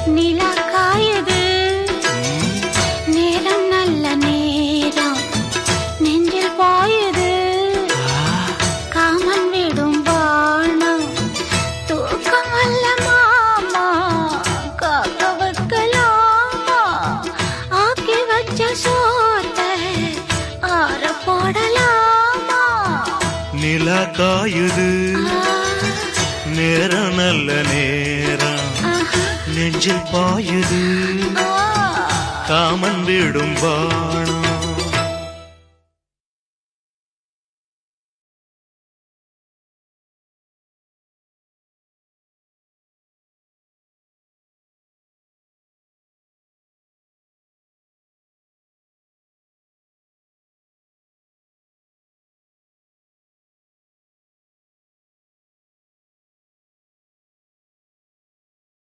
நிலா காயுது நேரம் நல்ல நேரம் நெஞ்சில் பாயுது காமன் விடும் வானம் தூக்கம் அல்ல மாமா காக்க வைக்கலாமா ஆக்கி வச்ச சோத்தை ஆற போடலாமா நிலா காயுது நேரம் நல்ல நேரம் நெஞ்சில் பாயுது காமன் விடும் வானம்